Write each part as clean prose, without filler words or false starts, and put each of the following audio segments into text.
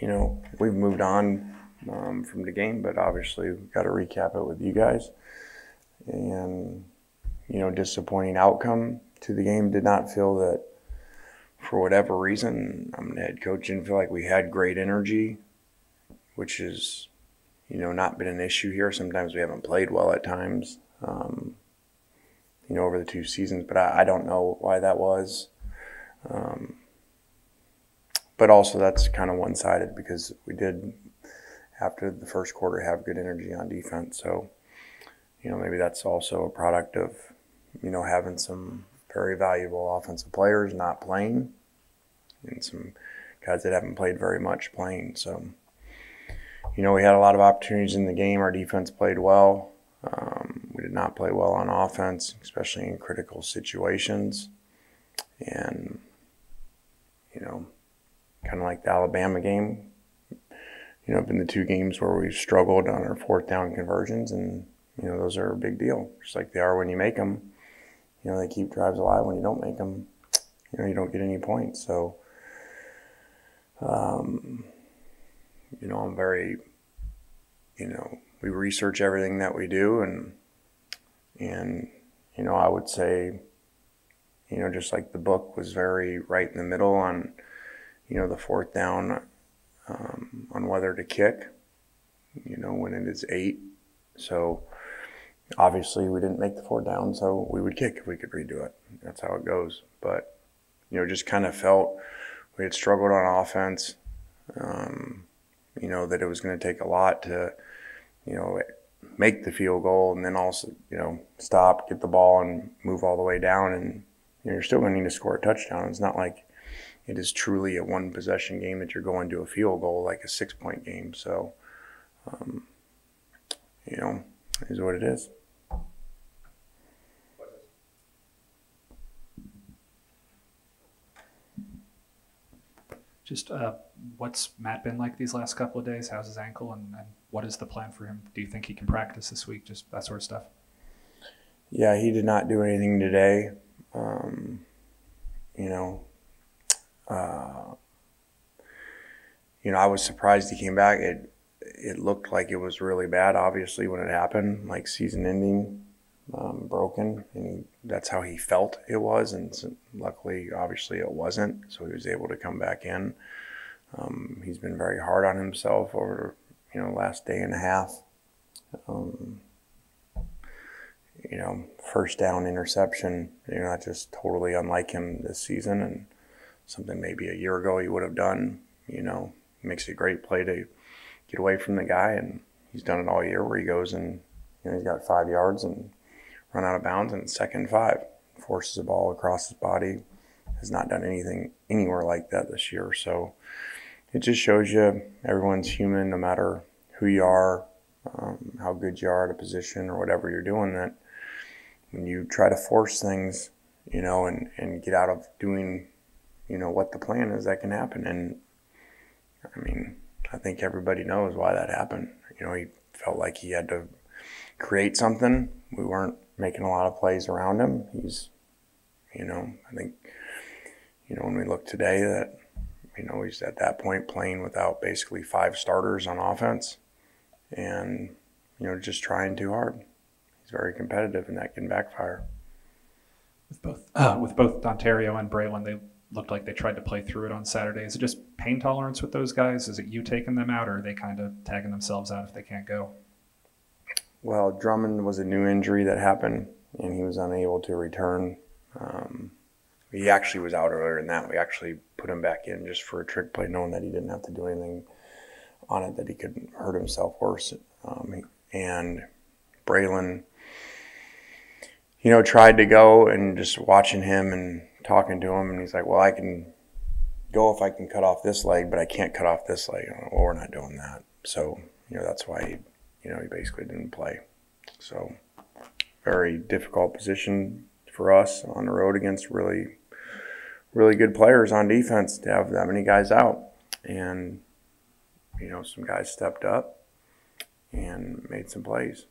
we've moved on from the game, but obviously we've got to recap it with you guys. And, disappointing outcome to the game. Did not feel that, for whatever reason, I'm the head coach, didn't feel like we had great energy, which is, not been an issue here. Sometimes we haven't played well at times, over the 2 seasons, but I don't know why that was. But also that's kind of one-sided because we did, after the first quarter, have good energy on defense. So, maybe that's also a product of, having some very valuable offensive players not playing and some guys that haven't played very much playing. So, we had a lot of opportunities in the game. Our defense played well. We did not play well on offense, especially in critical situations. And, kind of like the Alabama game, been the 2 games where we've struggled on our 4th down conversions, and, those are a big deal, just like they are when you make them. They keep drives alive. When you don't make them, you don't get any points. So, I'm very, we research everything that we do, and I would say, just like the book was very right in the middle on, the 4th down, on whether to kick, when it is 8. So obviously we didn't make the 4th down, so we would kick if we could redo it. That's how it goes. But, just kind of felt we had struggled on offense, that it was going to take a lot to, make the field goal, and then also, stop, get the ball, and move all the way down. And you're still going to need to score a touchdown. It's not like it is truly a 1-possession game that you're going to a field goal like a 6-point game. So, it is what it is. Just what's Matt been like these last couple of days? How's his ankle, and what is the plan for him? Do you think he can practice this week? Just that sort of stuff. Yeah, he did not do anything today. I was surprised he came back. It looked like it was really bad, obviously, when it happened, like season-ending, broken, and that's how he felt it was. And so, luckily, obviously, it wasn't, so he was able to come back in. He's been very hard on himself over, last day and a half. First down interception, that's just totally unlike him this season, and something maybe a year ago he would have done. Makes a great play to get away from the guy, and he's done it all year where he goes and he's got 5 yards and run out of bounds, and 2nd and 5, forces the ball across his body. Has not done anything anywhere like that this year. So it just shows you everyone's human, no matter who you are, how good you are at a position or whatever you're doing, that when you try to force things, and get out of doing, what the plan is, that can happen. And I think everybody knows why that happened. He felt like he had to create something. We weren't making a lot of plays around him. He's, I think, when we look today that, he's at that point playing without basically 5 starters on offense and, just trying too hard. He's very competitive, and that can backfire. With both Ontario and Braylon, they looked like they tried to play through it on Saturday. Is it just pain tolerance with those guys? Is it you taking them out, or are they kind of tagging themselves out if they can't go? Well, Drummond was a new injury that happened, and he was unable to return. He actually was out earlier than that. We actually put him back in just for a trick play, knowing that he didn't have to do anything on it, that he could hurt himself worse. And Braylon, tried to go, and just watching him and talking to him, and he's like, well, I can go if I can cut off this leg, but I can't cut off this leg. Well, we're not doing that. So, that's why he basically didn't play. So, very difficult position for us on the road against really, really good players on defense to have that many guys out. And, some guys stepped up and made some plays.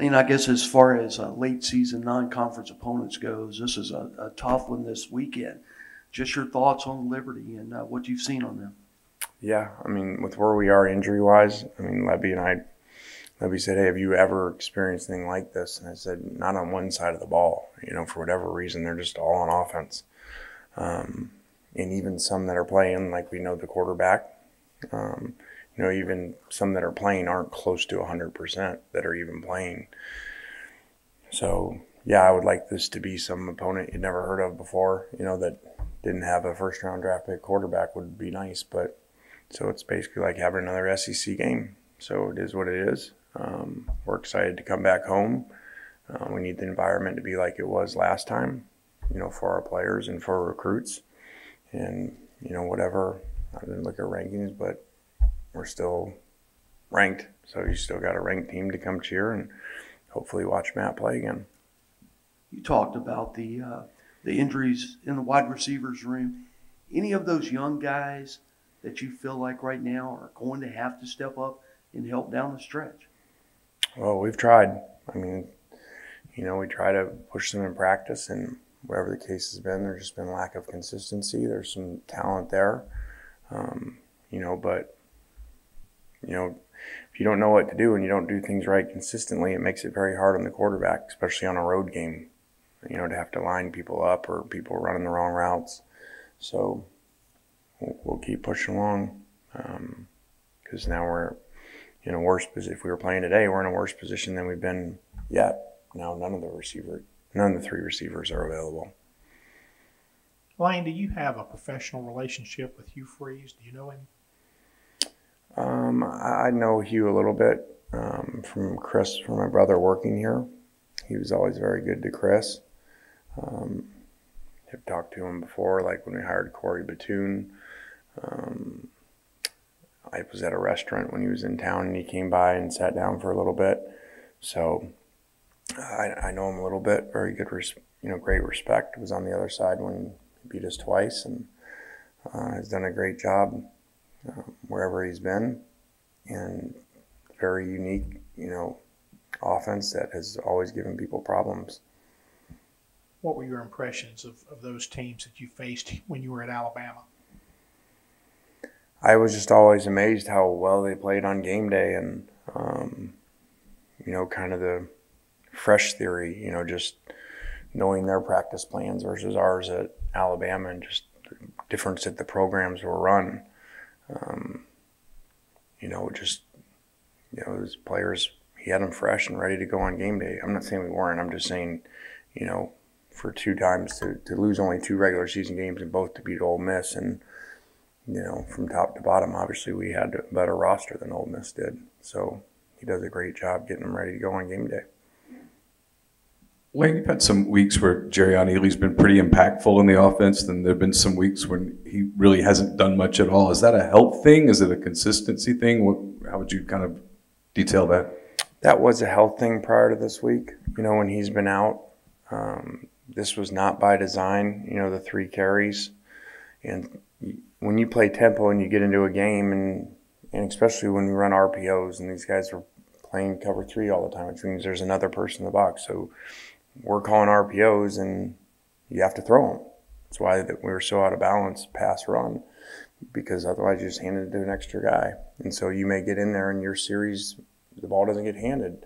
And I guess as far as late season non-conference opponents goes, this is a tough one this weekend. Just your thoughts on Liberty and what you've seen on them. Yeah, I mean, with where we are injury-wise, I mean, Levy said, hey, have you ever experienced anything like this? And I said, not on one side of the ball. You know, for whatever reason, they're just all on offense. And even some that are playing, like we know the quarterback, you know, even some that are playing aren't close to 100% that are even playing. So, yeah, I would like this to be some opponent you'd never heard of before, you know, that didn't have a first-round draft pick quarterback would be nice. But so it's basically like having another SEC game. So it is what it is. We're excited to come back home. We need the environment to be like it was last time, you know, for our players and for recruits. And, you know, whatever, I didn't look at rankings, but we're still ranked. So you still got a ranked team to come cheer and hopefully watch Matt play again. You talked about the injuries in the wide receivers room. Any of those young guys that you feel like right now are going to have to step up and help down the stretch? Well, we've tried. I mean, you know, we try to push them in practice, and wherever the case has been, there's just been lack of consistency. There's some talent there, you know, but, you know, if you don't know what to do and you don't do things right consistently, it makes it very hard on the quarterback, especially on a road game, you know, to have to line people up or people running the wrong routes. So we'll keep pushing along because now we're in a worse position. If we were playing today, we're in a worse position than we've been yet. Now none of the three receivers are available. Lane, do you have a professional relationship with Hugh Freeze? Do you know him? I know Hugh a little bit from Chris, from my brother working here. He was always very good to Chris. I've talked to him before, like when we hired Corey Batoon. I was at a restaurant when he was in town, and he came by and sat down for a little bit. So I know him a little bit. Very good, great respect. Was on the other side when he beat us twice, and has done a great job wherever he's been. And very unique, offense that has always given people problems. What were your impressions of those teams that you faced when you were at Alabama? I was just always amazed how well they played on game day, and kind of the fresh theory, just knowing their practice plans versus ours at Alabama, and just the difference that the programs were run. Those players, he had them fresh and ready to go on game day. I'm not saying we weren't. I'm just saying, for two times to lose only 2 regular season games and both to beat Ole Miss, and from top to bottom, obviously we had a better roster than Ole Miss did. So he does a great job getting them ready to go on game day. Lane, you've had some weeks where Jerrion Ealy's been pretty impactful in the offense, then there have been some weeks when he really hasn't done much at all. Is that a health thing? Is it a consistency thing? How would you kind of detail that? That was a health thing prior to this week. When he's been out, this was not by design, the 3 carries. And when you play tempo and you get into a game, and especially when we run RPOs, and these guys are playing cover 3 all the time, which means there's another person in the box. So we're calling RPOs, and you have to throw them. That's why we were so out of balance pass run, because otherwise you just hand it to an extra guy. And so you may get in there in your series, the ball doesn't get handed.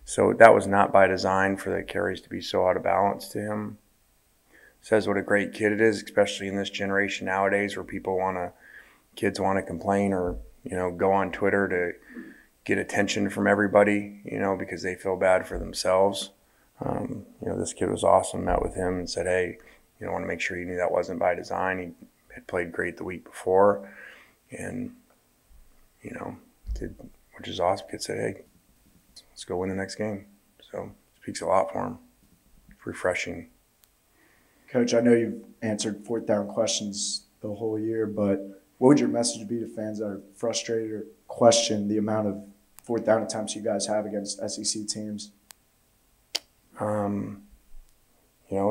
So that was not by design for the carries to be so out of balance to him. Says what a great kid it is, especially in this generation nowadays where kids want to complain or, go on Twitter to get attention from everybody, because they feel bad for themselves. This kid was awesome, met with him and said, hey, I want to make sure he knew that wasn't by design. He had played great the week before. And, kid, which is awesome, kid said, hey, let's go win the next game. So it speaks a lot for him. It's refreshing. Coach, I know you've answered 4th down questions the whole year, but what would your message be to fans that are frustrated or question the amount of 4th down attempts you guys have against SEC teams?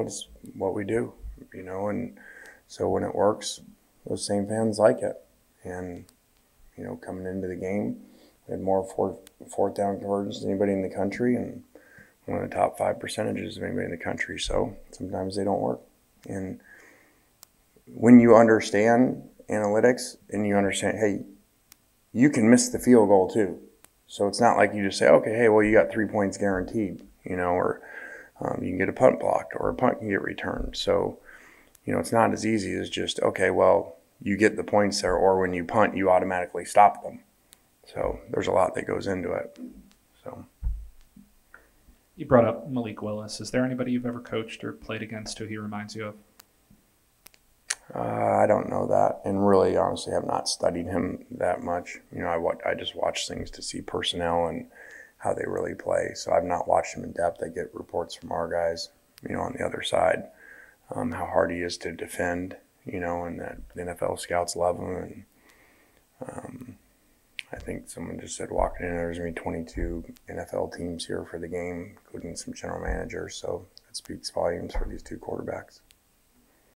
It's what we do, and so when it works, those same fans like it. And, coming into the game, we had more 4th down conversions than anybody in the country, and one of the top 5 percentages of anybody in the country. So sometimes they don't work. And when you understand analytics and you understand, hey, you can miss the field goal too. So it's not like you just say, okay, hey, well, you got 3 points guaranteed, or you can get a punt blocked or a punt can get returned. So, it's not as easy as just, okay, well, you get the points there, or when you punt, you automatically stop them. So there's a lot that goes into it. So. You brought up Malik Willis. Is there anybody you've ever coached or played against who he reminds you of? I don't know that, and really, honestly, have not studied him that much. I just watch things to see personnel and how they really play. So I've not watched him in depth. I get reports from our guys, on the other side, how hard he is to defend, and that the NFL scouts love him. And I think someone just said walking in, there's going to be 22 NFL teams here for the game, including some general managers. So that speaks volumes for these two quarterbacks.